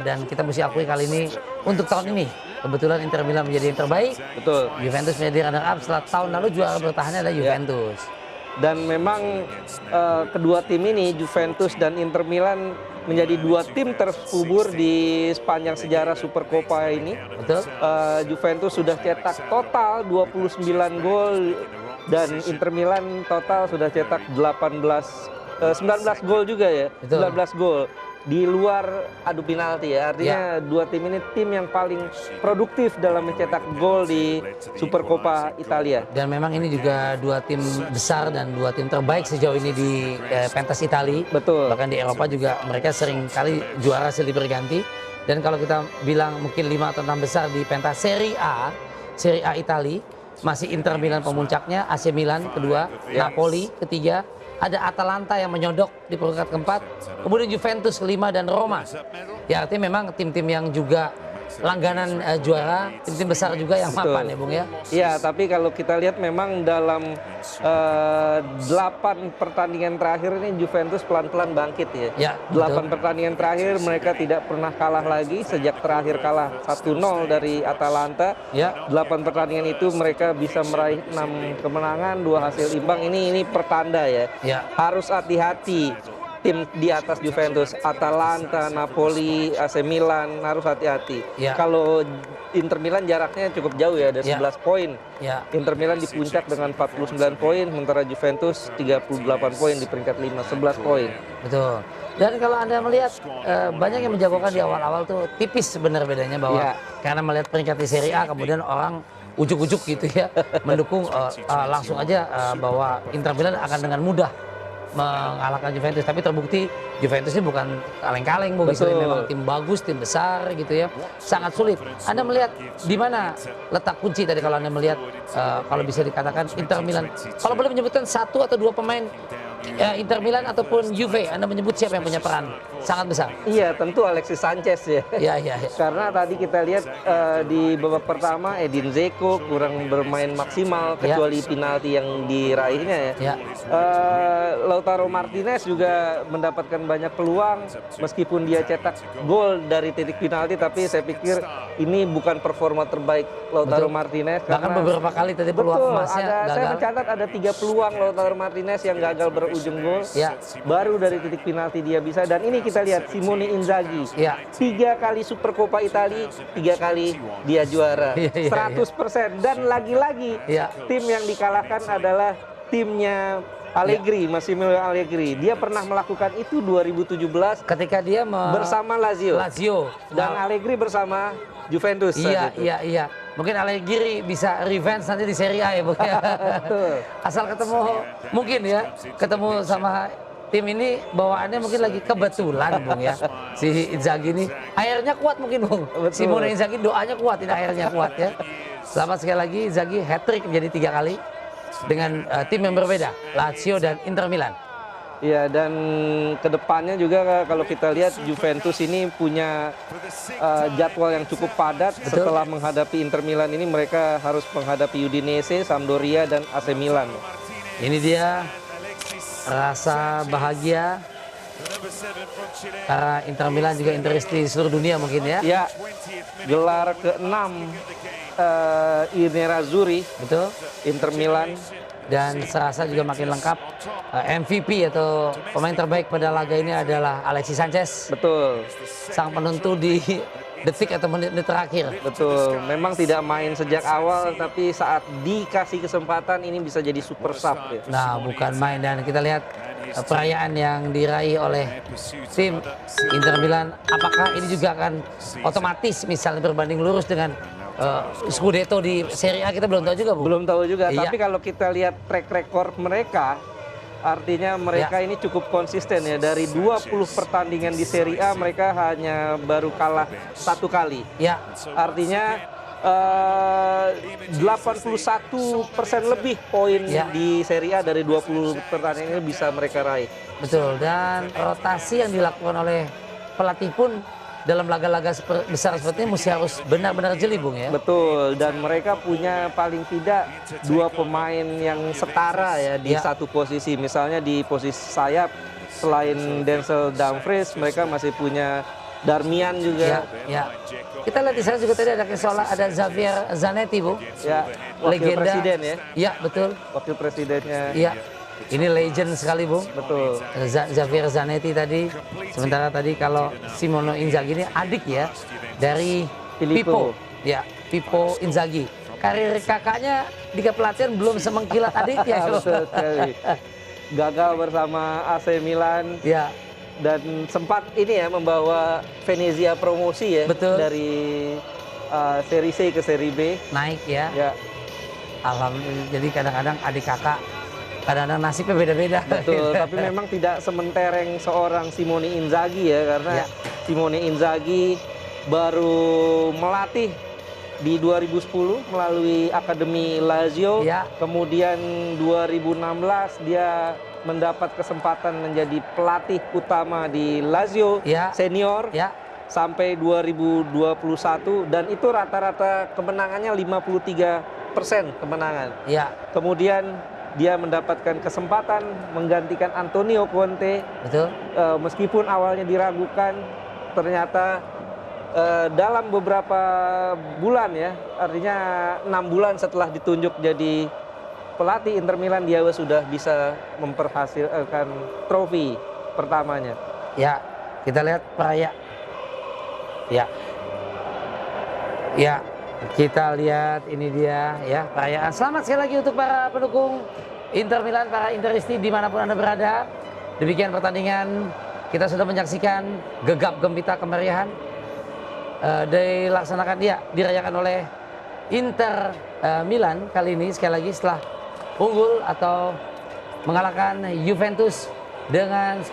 Dan kita mesti akui kali ini untuk tahun ini kebetulan Inter Milan menjadi yang terbaik. Betul. Juventus menjadi runner up setelah tahun lalu juara bertahannya adalah Juventus. Dan memang kedua tim ini, Juventus dan Inter Milan, menjadi dua tim terkubur di sepanjang sejarah Supercoppa ini. Betul. Juventus sudah cetak total 29 gol dan Inter Milan total sudah cetak 19 gol juga ya. Betul. 19 gol di luar adu penalti ya. Artinya dua tim ini tim yang paling produktif dalam mencetak gol di Supercoppa Italia. Dan memang ini juga dua tim besar dan dua tim terbaik sejauh ini di pentas Italia. Betul. Bahkan di Eropa juga mereka sering kali juara silih berganti. Dan kalau kita bilang mungkin 5 atau 6 besar di pentas Serie A Italia, masih Inter Milan pemuncaknya, AC Milan kedua, Napoli ketiga, ada Atalanta yang menyodok di peringkat keempat, kemudian Juventus kelima dan Roma. Ya artinya memang tim-tim yang juga langganan juara, tim-tim besar juga yang mapan ya Bung ya. Iya, tapi kalau kita lihat memang dalam 8 pertandingan terakhir ini Juventus pelan-pelan bangkit ya. Ya, 8 pertandingan terakhir mereka tidak pernah kalah lagi sejak terakhir kalah 1-0 dari Atalanta. Ya. 8 pertandingan itu mereka bisa meraih 6 kemenangan, 2 hasil imbang. Ini pertanda ya. Ya. Harus hati-hati tim di atas Juventus, Atalanta, Napoli, AC Milan harus hati-hati. Ya. Kalau Inter Milan jaraknya cukup jauh ya, ada 11 poin. Ya. Inter Milan di puncak dengan 49 poin, sementara Juventus 38 poin di peringkat 5, 11 poin. Betul. Dan kalau Anda melihat banyak yang menjagokan di awal-awal tuh tipis sebenarnya bedanya bahwa karena melihat peringkat di Serie A kemudian orang ujuk-ujuk gitu ya mendukung langsung aja bahwa Inter Milan akan dengan mudah mengalahkan Juventus, tapi terbukti Juventus ini bukan kaleng-kaleng, memang tim bagus, tim besar gitu ya, sangat sulit. Anda melihat di mana letak kunci tadi kalau Anda melihat kalau bisa dikatakan Inter Milan, kalau boleh menyebutkan 1 atau 2 pemain Inter Milan ataupun Juve, Anda menyebut siapa yang punya peran sangat besar? Iya, tentu Alexis Sanchez ya. Iya. Karena tadi kita lihat di babak pertama Edin Dzeko kurang bermain maksimal kecuali penalti yang diraihnya ya. Lautaro Martinez juga mendapatkan banyak peluang meskipun dia cetak gol dari titik penalti, tapi saya pikir ini bukan performa terbaik Lautaro Martinez. Bahkan beberapa kali tadi peluang emasnya gagal. Saya mencatat ada 3 peluang Lautaro Martinez yang gagal berujung gol. Baru dari titik penalti dia bisa, dan ini kita lihat Simone Inzaghi 3 kali Supercoppa Italia, 3 kali dia juara 100%. Dan lagi-lagi tim yang dikalahkan adalah timnya Allegri, Massimiliano Allegri. Dia pernah melakukan itu 2017 ketika dia bersama Lazio. Dan Allegri bersama Juventus. Iya. Mungkin Allegri bisa revenge nanti di Serie A ya Bung ya. Asal ketemu mungkin ya, ketemu sama tim ini bawaannya mungkin lagi kebetulan Bung ya. Si Inzaghi ini airnya kuat mungkin Bung. Simone Inzaghi doanya kuat, ini airnya kuat ya. Selamat sekali lagi Inzaghi hat-trick menjadi 3 kali dengan tim yang berbeda, Lazio dan Inter Milan. Ya, dan kedepannya juga kalau kita lihat Juventus ini punya jadwal yang cukup padat. Setelah menghadapi Inter Milan ini mereka harus menghadapi Udinese, Sampdoria, dan AC Milan. Ini dia rasa bahagia karena Inter Milan juga interis di seluruh dunia mungkin ya. Ya, gelar ke-6 Nerazzurri, betul, Inter Milan. Dan serasa juga makin lengkap. MVP atau pemain terbaik pada laga ini adalah Alexis Sanchez. Betul. Sang penentu di detik atau menit terakhir. Betul. Memang tidak main sejak awal, tapi saat dikasih kesempatan ini bisa jadi super sub ya. Nah, bukan main. Dan kita lihat perayaan yang diraih oleh tim Inter Milan. Apakah ini juga akan otomatis misalnya berbanding lurus dengan Scudetto di Serie A, kita belum tahu juga Bu. Belum tahu juga, tapi kalau kita lihat track record mereka, artinya mereka ini cukup konsisten ya. Dari 20 pertandingan di Serie A mereka hanya baru kalah 1 kali. Artinya 81% lebih poin di Serie A dari 20 pertandingan ini bisa mereka raih. Betul, dan rotasi yang dilakukan oleh pelatih pun dalam laga-laga besar seperti ini mesti harus benar-benar jeli Bung ya. Betul, dan mereka punya paling tidak 2 pemain yang setara ya di satu posisi. Misalnya di posisi sayap, selain Denzel Dumfries mereka masih punya Darmian juga. Ya. Kita lihat di sana juga tadi ada Kesola, ada Xavier Zanetti, Bu. Ya, wakil legenda. presiden ya. Iya, betul. Wakil presidennya. Iya. Ini legend sekali, Bu. Betul. Xavier Zanetti tadi. Sementara tadi kalau Simone Inzaghi ini adik ya dari Pippo. Ya, Pippo Inzaghi. Karir kakaknya di kepelatihan belum semengkilat adiknya. Betul sekali. Gagal bersama AC Milan. Ya. Dan sempat ini ya membawa Venezia promosi ya. Betul. Dari seri C ke seri B. Naik ya. Ya. Alhamdulillah. Jadi kadang-kadang adik kakak kadang-kadang nasibnya beda-beda. Betul, tapi memang tidak sementereng seorang Simone Inzaghi ya, karena Simone Inzaghi baru melatih di 2010 melalui Akademi Lazio. Kemudian 2016 dia mendapat kesempatan menjadi pelatih utama di Lazio senior sampai 2021, dan itu rata-rata kemenangannya 53% kemenangan. Kemudian dia mendapatkan kesempatan menggantikan Antonio Conte. Betul. Meskipun awalnya diragukan, ternyata dalam beberapa bulan ya, artinya 6 bulan setelah ditunjuk jadi pelatih Inter Milan, dia sudah bisa memperhasilkan trofi pertamanya. Ya, kita lihat perayaan. Ya, kita lihat ini dia ya perayaan. Selamat sekali lagi untuk para pendukung Inter Milan, para Interisti dimanapun Anda berada. Demikian pertandingan, kita sudah menyaksikan gegap gempita kemeriahan dilaksanakan dirayakan oleh Inter Milan kali ini, sekali lagi setelah unggul atau mengalahkan Juventus dengan